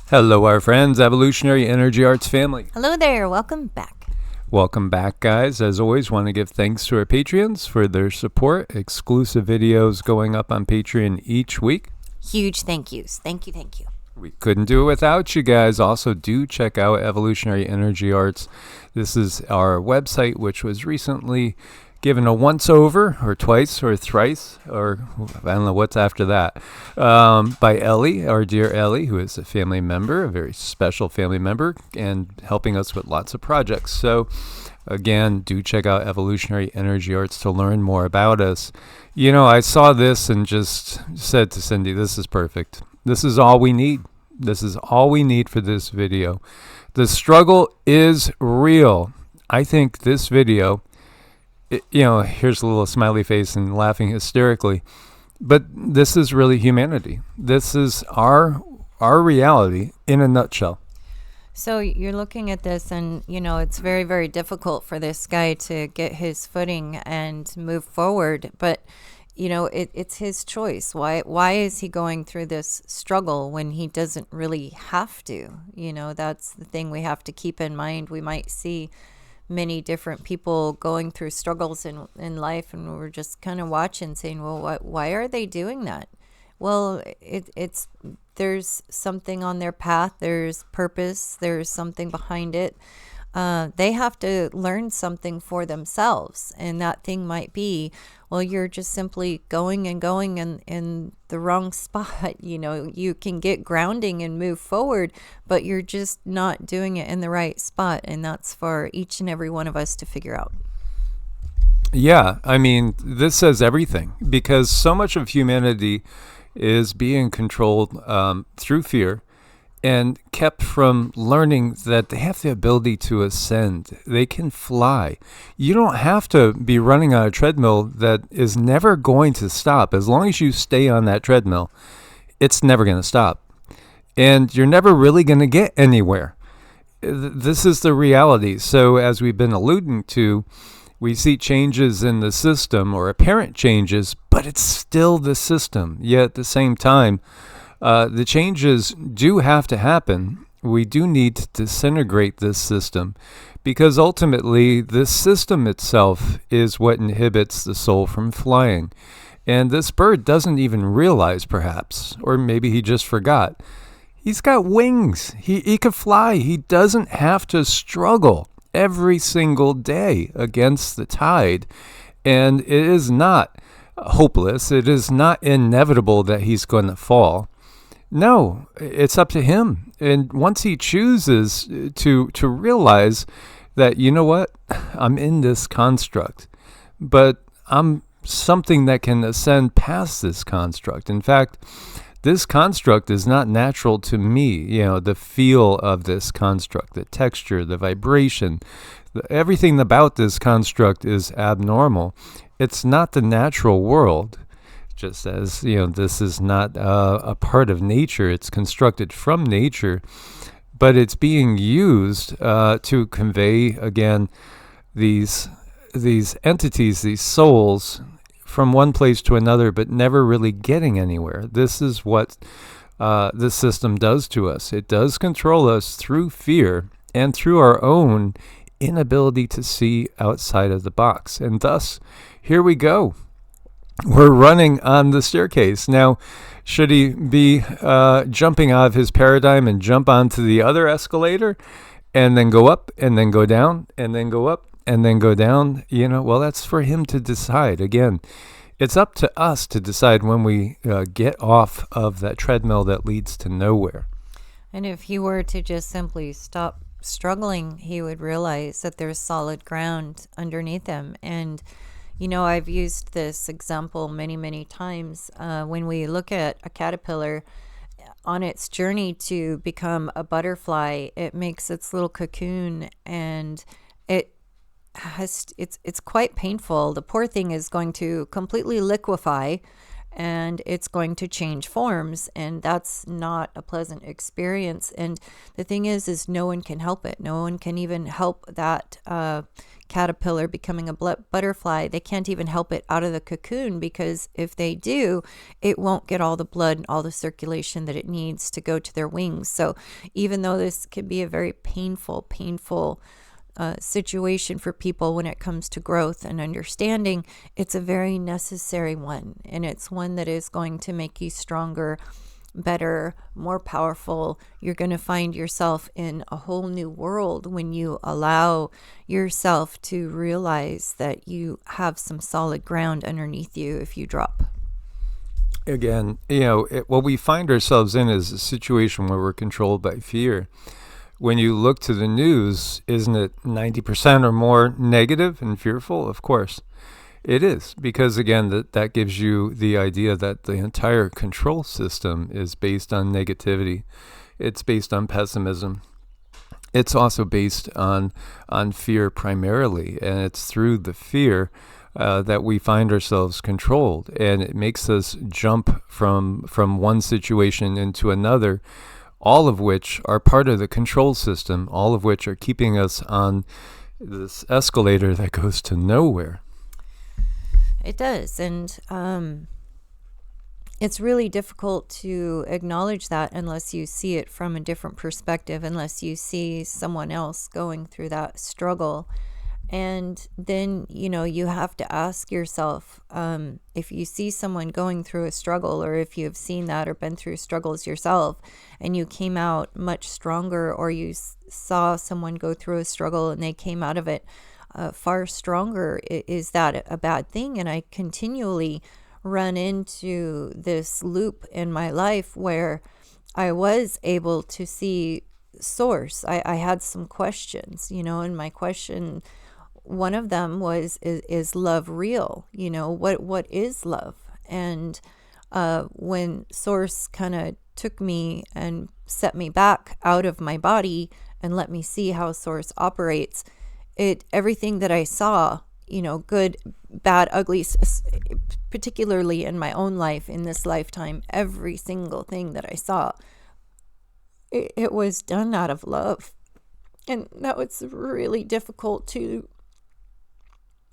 Hello, our friends, Evolutionary Energy Arts family. Hello there. Welcome back. Welcome back, guys. As always, want to give thanks to our Patreons for their support. Exclusive videos going up on Patreon each week. Huge thank yous. Thank you. We couldn't do it without you guys. Also, do check out Evolutionary Energy Arts. This is our website, which was recently given a once over or twice or thrice, or I don't know what's after that, by Ellie, our dear Ellie, who is a family member, a very special family member, and helping us with lots of projects. So again, do check out Evolutionary Energy Arts to learn more about us. You know, I saw this and just said to Cindy, this is perfect. This is all we need. This is all we need for this video. The struggle is real. I think this video, here's a little smiley face and laughing hysterically, but this is really humanity. This is our reality in a nutshell. So you're looking at this and, it's very, very difficult for this guy to get his footing and move forward. But, it's his choice. Why is he going through this struggle when he doesn't really have to? That's the thing we have to keep in mind. We might see many different people going through struggles in life, and we're just kind of watching saying, well, why are they doing that? Well, it's there's something on their path, there's purpose, there's something behind it. They have to learn something for themselves, and that thing might be, well, you're just simply going in the wrong spot. You can get grounding and move forward, but you're just not doing it in the right spot, and that's for each and every one of us to figure out. Yeah, I mean, this says everything, because so much of humanity is being controlled through fear and kept from learning that they have the ability to ascend. They can fly. You don't have to be running on a treadmill that is never going to stop. As long as you stay on that treadmill, it's never going to stop. And you're never really going to get anywhere. This is the reality. So as we've been alluding to, we see changes in the system or apparent changes, but it's still the system. Yet at the same time, the changes do have to happen. We do need to disintegrate this system, because ultimately this system itself is what inhibits the soul from flying. And this bird doesn't even realize, perhaps, or maybe he just forgot. He's got wings. He could fly. He doesn't have to struggle every single day against the tide. And it is not hopeless. It is not inevitable that he's going to fall. No, it's up to him. And once he chooses to realize that, you know what, I'm in this construct, but I'm something that can ascend past this construct. In fact, this construct is not natural to me. The feel of this construct, the texture, the vibration, everything about this construct is abnormal. It's not the natural world. Just as, this is not a part of nature. It's constructed from nature, but it's being used to convey, again, these entities, these souls, from one place to another, but never really getting anywhere. This is what this system does to us. It does control us through fear and through our own inability to see outside of the box. And thus, here we go. We're running on the staircase. Now, should he be jumping out of his paradigm and jump onto the other escalator and then go up and then go down and then go up and then go down? Well, that's for him to decide. Again, it's up to us to decide when we get off of that treadmill that leads to nowhere. And if he were to just simply stop struggling, he would realize that there's solid ground underneath him. And I've used this example many, many times. When we look at a caterpillar on its journey to become a butterfly, it makes its little cocoon, and it's quite painful. The poor thing is going to completely liquefy, and it's going to change forms, and that's not a pleasant experience. And the thing is no one can help it. No one can even help that caterpillar becoming a butterfly. They can't even help it out of the cocoon, because if they do, it won't get all the blood and all the circulation that it needs to go to their wings. So even though this can be a very painful situation for people when it comes to growth and understanding, it's a very necessary one, and it's one that is going to make you stronger, better, more powerful. You're going to find yourself in a whole new world when you allow yourself to realize that you have some solid ground underneath you if you drop. Again, what we find ourselves in is a situation where we're controlled by fear. When you look to the news, isn't it 90% or more negative and fearful? Of course. It is, because again, that gives you the idea that the entire control system is based on negativity. It's based on pessimism. It's also based on fear primarily, and it's through the fear that we find ourselves controlled, and it makes us jump from one situation into another, all of which are part of the control system, all of which are keeping us on this escalator that goes to nowhere. It does. And it's really difficult to acknowledge that unless you see it from a different perspective, unless you see someone else going through that struggle. And then, you have to ask yourself, if you see someone going through a struggle, or if you have seen that or been through struggles yourself, and you came out much stronger, or you saw someone go through a struggle and they came out of it far stronger, is that a bad thing? And I continually run into this loop in my life where I was able to see source. I had some questions, and my question, one of them was, is love real? What is love? And when source kind of took me and set me back out of my body and let me see how source operates, everything that I saw, good, bad, ugly, particularly in my own life, in this lifetime, every single thing that I saw, it was done out of love. And that was really difficult to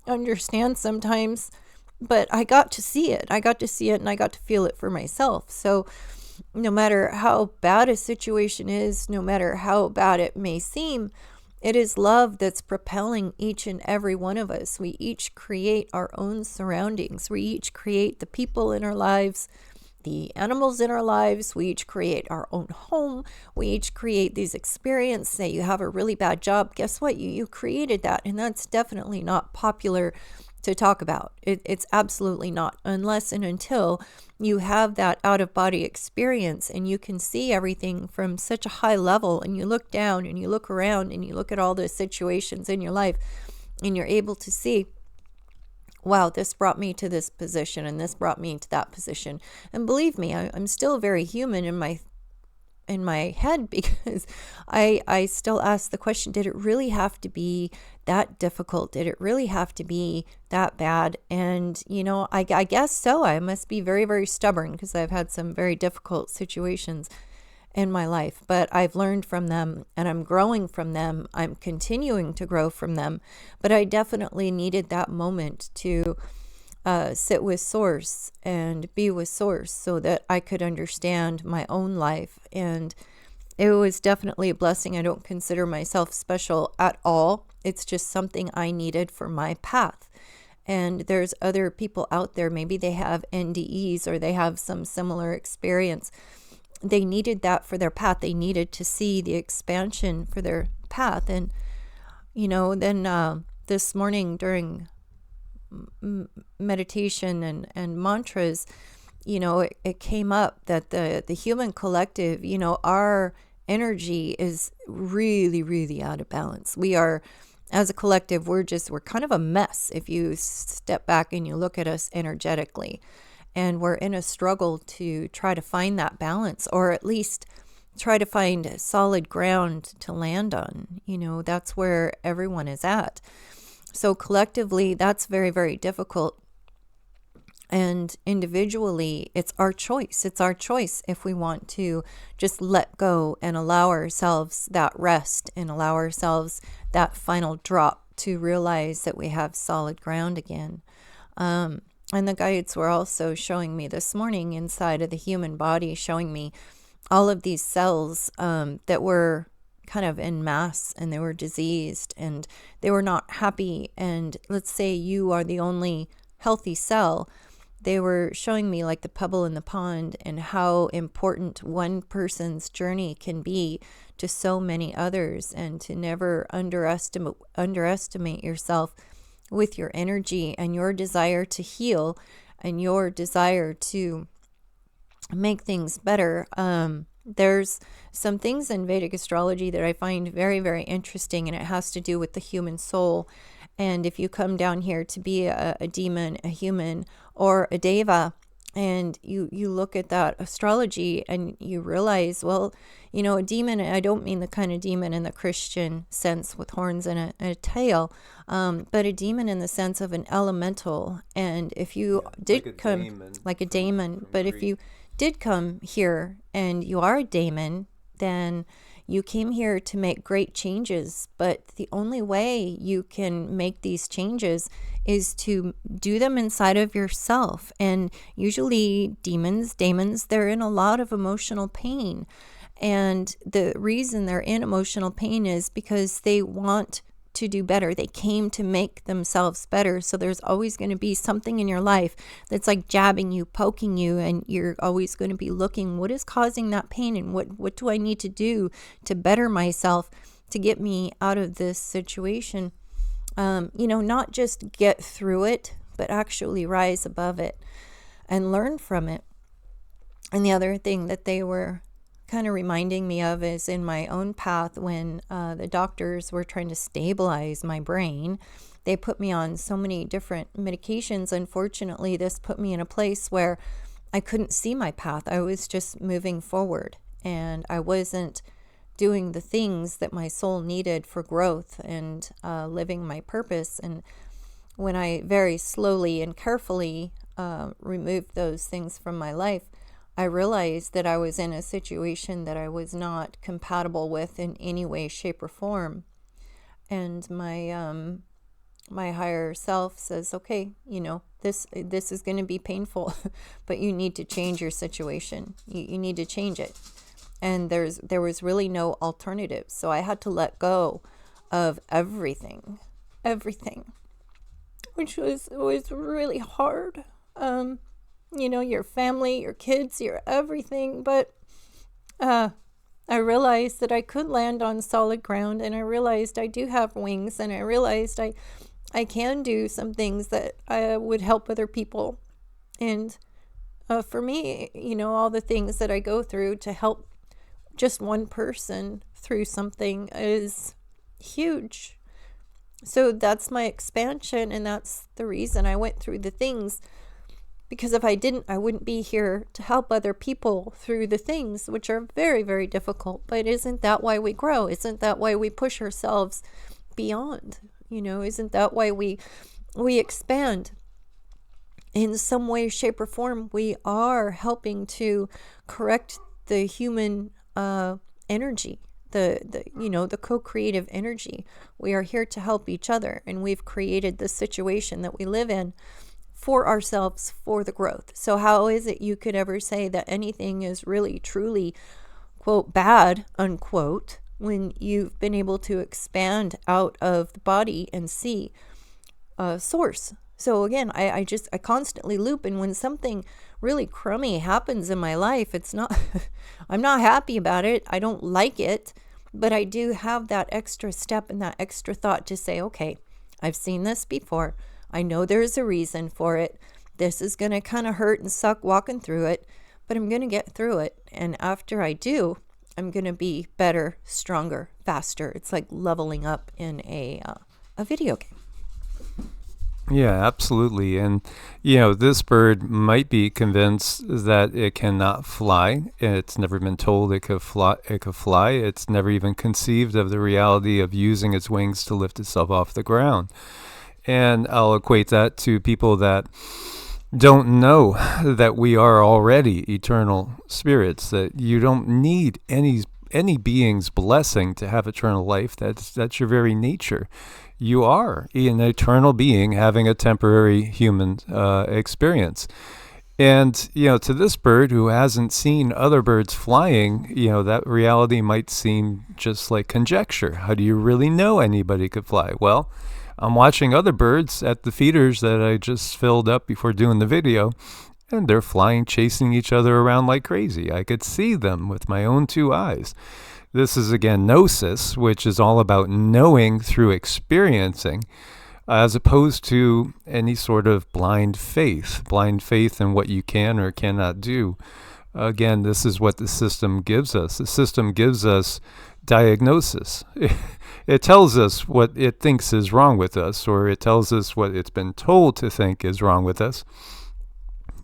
understand sometimes, but I got to see it. And I got to feel it for myself. So no matter how bad a situation is, no matter how bad it may seem, it is love that's propelling each and every one of us. We each create our own surroundings. We each create the people in our lives, the animals in our lives. We each create our own home. We each create these experiences. Say you have a really bad job. Guess what? You created that. And that's definitely not popular to talk about. It's absolutely not, unless and until you have that out-of-body experience and you can see everything from such a high level, and you look down and you look around and you look at all the situations in your life, and you're able to see, wow, this brought me to this position and this brought me to that position. And believe me, I'm still very human in my head, because I still ask the question, did it really have to be that difficult? Did it really have to be that bad? And, I guess so. I must be very, very stubborn, because I've had some very difficult situations in my life, but I've learned from them and I'm growing from them. I'm continuing to grow from them, but I definitely needed that moment to sit with source and be with source so that I could understand my own life. And it was definitely a blessing. I don't consider myself special at all. It's just something I needed for my path. And there's other people out there, maybe they have NDEs or they have some similar experience. They needed that for their path. They needed to see the expansion for their path. And, then this morning during meditation and mantras, it came up that the human collective, our energy is really, really out of balance. We are, as a collective, we're kind of a mess if you step back and you look at us energetically. And we're in a struggle to try to find that balance, or at least try to find solid ground to land on. That's where everyone is at. So collectively, that's very, very difficult. And individually, it's our choice. It's our choice if we want to just let go and allow ourselves that rest and allow ourselves that final drop to realize that we have solid ground again. And the guides were also showing me this morning inside of the human body, showing me all of these cells that were kind of en masse, and they were diseased and they were not happy. And let's say you are the only healthy cell. They were showing me like the pebble in the pond and how important one person's journey can be to so many others, and to never underestimate yourself with your energy and your desire to heal and your desire to make things better. There's some things in Vedic astrology that I find very, very interesting, and it has to do with the human soul. And if you come down here to be a demon, a human, or a deva, and you look at that astrology and you realize, well, a demon, I don't mean the kind of demon in the Christian sense with horns and a tail, but a demon in the sense of an elemental. And if you did come like a daemon, but if you did come here and you are a daemon, then you came here to make great changes. But the only way you can make these changes is to do them inside of yourself. And usually daemons, they're in a lot of emotional pain. And the reason they're in emotional pain is because they want to do better. They came to make themselves better. So there's always going to be something in your life that's like jabbing you, poking you, and you're always going to be looking, what is causing that pain, and what do I need to do to better myself to get me out of this situation? Not just get through it, but actually rise above it and learn from it. And the other thing that they were kind of reminding me of is in my own path, when the doctors were trying to stabilize my brain, they put me on so many different medications. Unfortunately, this put me in a place where I couldn't see my path. I was just moving forward, and I wasn't doing the things that my soul needed for growth and living my purpose. And when I very slowly and carefully removed those things from my life, I realized that I was in a situation that I was not compatible with in any way, shape, or form. And my higher self says, okay, this is going to be painful, but you need to change your situation. You need to change it. And there was really no alternative. So I had to let go of everything, which was really hard. Your family, your kids, your everything. But I realized that I could land on solid ground, and I realized I do have wings, and I realized I can do some things that would help other people. And for me, all the things that I go through to help just one person through something is huge. So that's my expansion, and that's the reason I went through the things. Because if I didn't, I wouldn't be here to help other people through the things, which are very, very difficult. But isn't that why we grow? Isn't that why we push ourselves beyond? Isn't that why we expand? In some way, shape, or form, we are helping to correct the human energy, the co-creative energy. We are here to help each other, and we've created the situation that we live in for ourselves, for the growth. So how is it you could ever say that anything is really, truly, quote, bad, unquote, when you've been able to expand out of the body and see source? So again, I constantly loop, and when something really crummy happens in my life, it's not, I'm not happy about it. I don't like it, but I do have that extra step and that extra thought to say, okay, I've seen this before. I know there's a reason for it. This is going to kind of hurt and suck walking through it, but I'm going to get through it. And after I do, I'm going to be better, stronger, faster. It's like leveling up in a video game. Yeah, absolutely. And, this bird might be convinced that it cannot fly. It's never been told it could fly. It's never even conceived of the reality of using its wings to lift itself off the ground. And I'll equate that to people that don't know that we are already eternal spirits, that you don't need any being's blessing to have eternal life. That's your very nature. You are an eternal being having a temporary human experience. And, to this bird who hasn't seen other birds flying, that reality might seem just like conjecture. How do you really know anybody could fly? Well, I'm watching other birds at the feeders that I just filled up before doing the video, and they're flying, chasing each other around like crazy. I could see them with my own two eyes. This is, again, gnosis, which is all about knowing through experiencing, as opposed to any sort of blind faith in what you can or cannot do. Again, this is what the system gives us. The system gives us diagnosis. It tells us what it thinks is wrong with us, or it tells us what it's been told to think is wrong with us.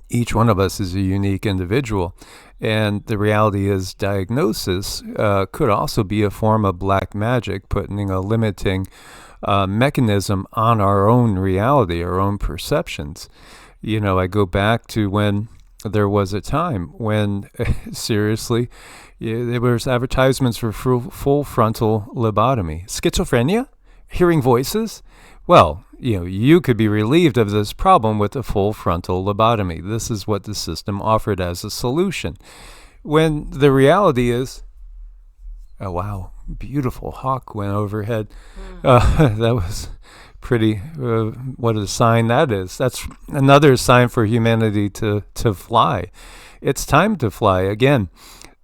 Each one of us is a unique individual, and the reality is diagnosis could also be a form of black magic, putting a limiting mechanism on our own reality, our own perceptions. I go back to when there was a time when, seriously, there was advertisements for full frontal lobotomy. Schizophrenia? Hearing voices? Well, you could be relieved of this problem with a full frontal lobotomy. This is what the system offered as a solution. When the reality is, oh wow, beautiful hawk went overhead. That was pretty, what a sign that is. That's another sign for humanity to fly. It's time to fly again.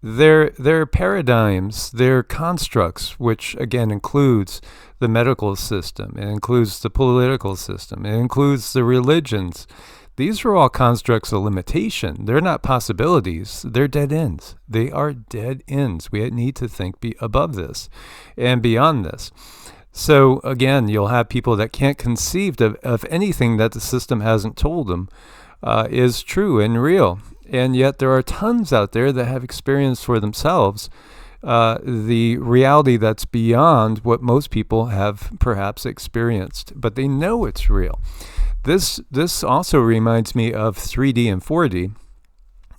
Their paradigms, their constructs, which again includes the medical system, it includes the political system, it includes the religions. These are all constructs of limitation. They're not possibilities. They're dead ends. They are dead ends. We need to think above this and beyond this. So again, you'll have people that can't conceive of anything that the system hasn't told them is true and real. And yet there are tons out there that have experienced for themselves the reality that's beyond what most people have perhaps experienced, but they know it's real. This also reminds me of 3D and 4D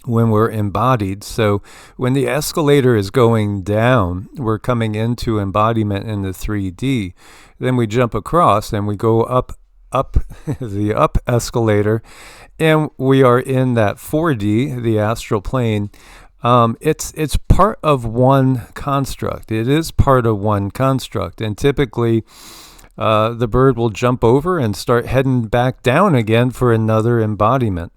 when we're embodied. So when the escalator is going down, we're coming into embodiment in the 3D. Then we jump across and we go up the up escalator, and we are in that 4D, the astral plane. It's part of one construct. It is part of one construct, and typically the bird will jump over and start heading back down again for another embodiment.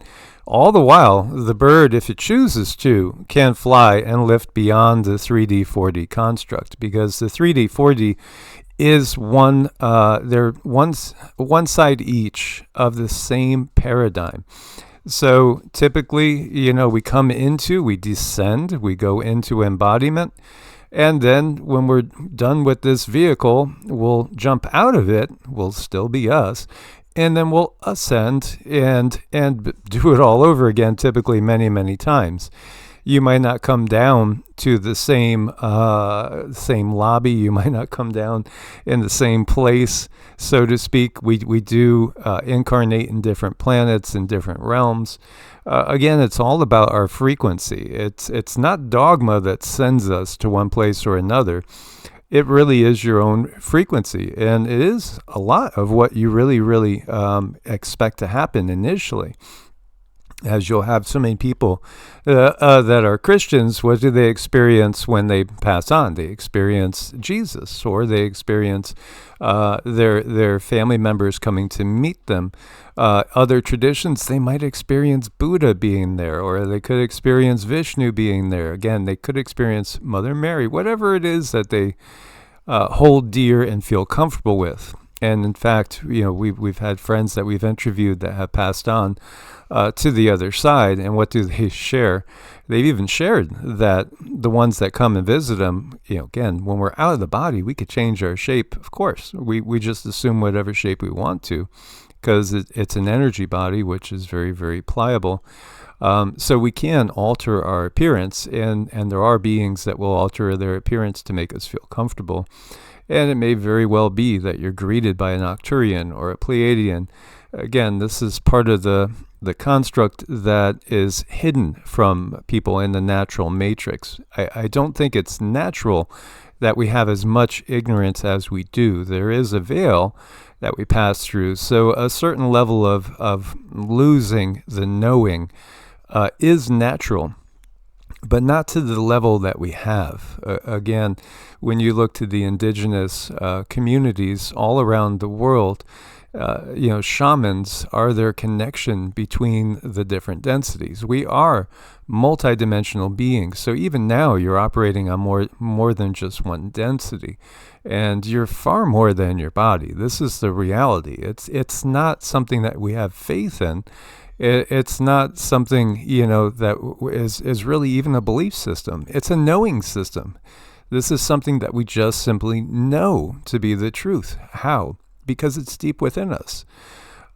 All the while, the bird, if it chooses to, can fly and lift beyond the 3D, 4D construct, because the 3D, 4D is they're one side each of the same paradigm. So typically, we descend, we go into embodiment, and then when we're done with this vehicle, we'll jump out of it, we'll still be us, and then we'll ascend and do it all over again, typically many, many times. You might not come down to the same lobby. You might not come down in the same place, so to speak. We do incarnate in different planets, in different realms. Again, it's all about our frequency. It's not dogma that sends us to one place or another. It really is your own frequency, and it is a lot of what you really, really expect to happen initially. As you'll have so many people that are Christians, what do they experience when they pass on? They experience Jesus, or they experience their family members coming to meet them. Other traditions, they might experience Buddha being there, or they could experience Vishnu being there. Again, they could experience Mother Mary, whatever it is that they hold dear and feel comfortable with. And in fact, we've had friends that we've interviewed that have passed on to the other side, and what do they share? They've even shared that the ones that come and visit them, again, when we're out of the body, we could change our shape. Of course, we just assume whatever shape we want to, because it's an energy body, which is very, very pliable. So we can alter our appearance, and there are beings that will alter their appearance to make us feel comfortable. And it may very well be that you're greeted by an Arcturian or a Pleiadian. Again, this is part of the the construct that is hidden from people in the natural matrix. I don't think it's natural that we have as much ignorance as we do. There is a veil that we pass through. So a certain level of losing the knowing is natural, but not to the level that we have. Again, when you look to the indigenous communities all around the world, shamans are their connection between the different densities. We are multidimensional beings. So even now you're operating on more than just one density. And you're far more than your body. This is the reality. It's not something that we have faith in. It's not something, that is really even a belief system. It's a knowing system. This is something that we just simply know to be the truth. How? Because it's deep within us.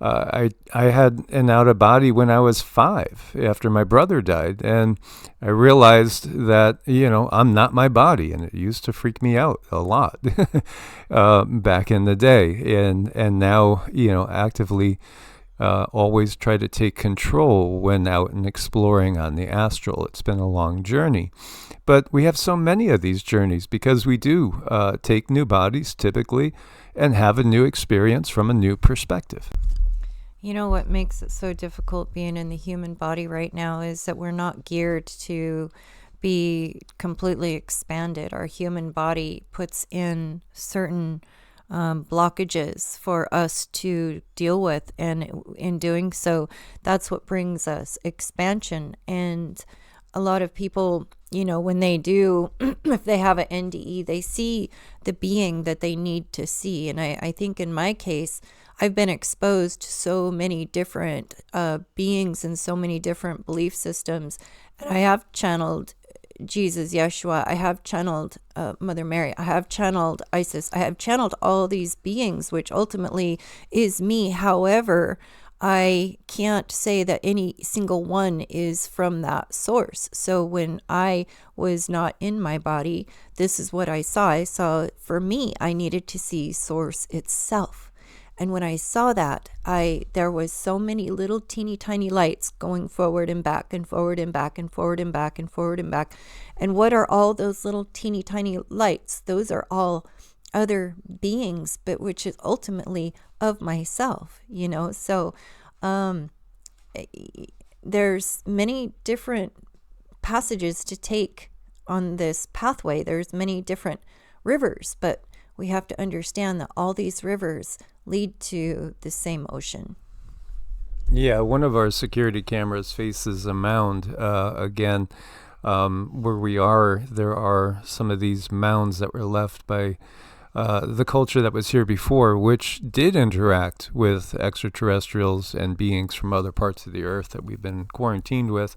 I had an out of body when I was 5 after my brother died, and I realized that I'm not my body, and it used to freak me out a lot back in the day, and now actively always try to take control when out and exploring on the astral. It's been a long journey, but we have so many of these journeys because we do take new bodies typically and have a new experience from a new perspective. What makes it so difficult being in the human body right now is that we're not geared to be completely expanded. Our human body puts in certain blockages for us to deal with, and in doing so, that's what brings us expansion. And a lot of people, when they do, if they have an NDE, they see the being that they need to see. And I think in my case, I've been exposed to so many different beings and so many different belief systems. And I have channeled Jesus, Yeshua. I have channeled Mother Mary. I have channeled Isis. I have channeled all these beings, which ultimately is me. However, I can't say that any single one is from that source. So when I was not in my body, this is what I saw. I saw, for me, I needed to see source itself. And when I saw that, there was so many little teeny tiny lights going forward and back and forward and back and forward and back and forward and back. And what are all those little teeny tiny lights? Those are all other beings, but which is ultimately of myself, So there's many different passages to take on this pathway. There's many different rivers, but we have to understand that all these rivers lead to the same ocean. Yeah, one of our security cameras faces a mound. Again, where we are, there are some of these mounds that were left by the culture that was here before, which did interact with extraterrestrials and beings from other parts of the earth that we've been quarantined with.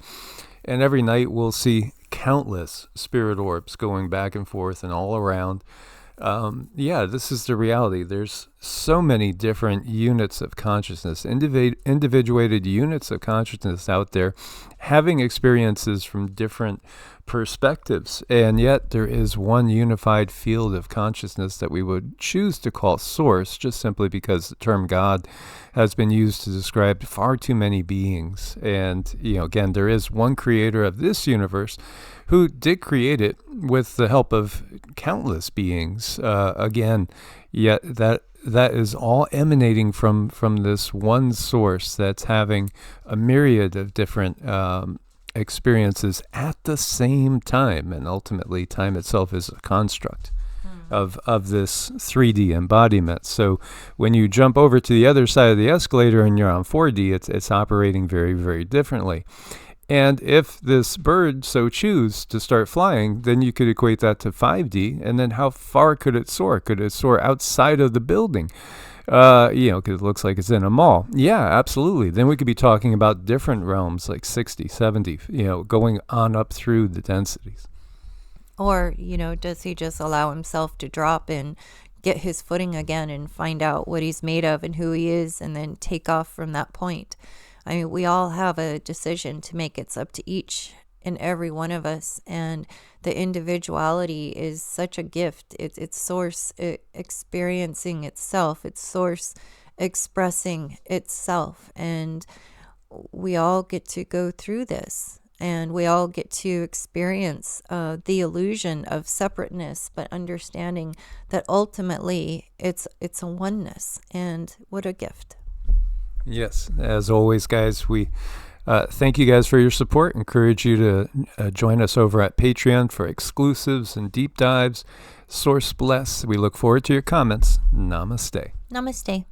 And every night we'll see countless spirit orbs going back and forth and all around. This is the reality. There's so many different units of consciousness, individuated units of consciousness out there having experiences from different perspectives. And yet there is one unified field of consciousness that we would choose to call source, just simply because the term God has been used to describe far too many beings. And, again, there is one creator of this universe who did create it with the help of countless beings. Yet that is all emanating from this one source that's having a myriad of different experiences at the same time. And ultimately, time itself is a construct of this 3D embodiment. So when you jump over to the other side of the escalator and you're on 4D, it's operating very, very differently. And if this bird so choose to start flying, then you could equate that to 5D. And then how far could it soar? Could it soar outside of the building? Because it looks like it's in a mall. Yeah, absolutely. Then we could be talking about different realms like 60, 70, going on up through the densities. Or, does he just allow himself to drop and get his footing again and find out what he's made of and who he is, and then take off from that point? I mean, we all have a decision to make. It's up to each and every one of us. And the individuality is such a gift. It's source experiencing itself. It's source expressing itself. And we all get to go through this, and we all get to experience the illusion of separateness, but understanding that ultimately it's a oneness. And what a gift. Yes, as always, guys, we thank you guys for your support. Encourage you to join us over at Patreon for exclusives and deep dives. Source bless. We look forward to your comments. Namaste. Namaste.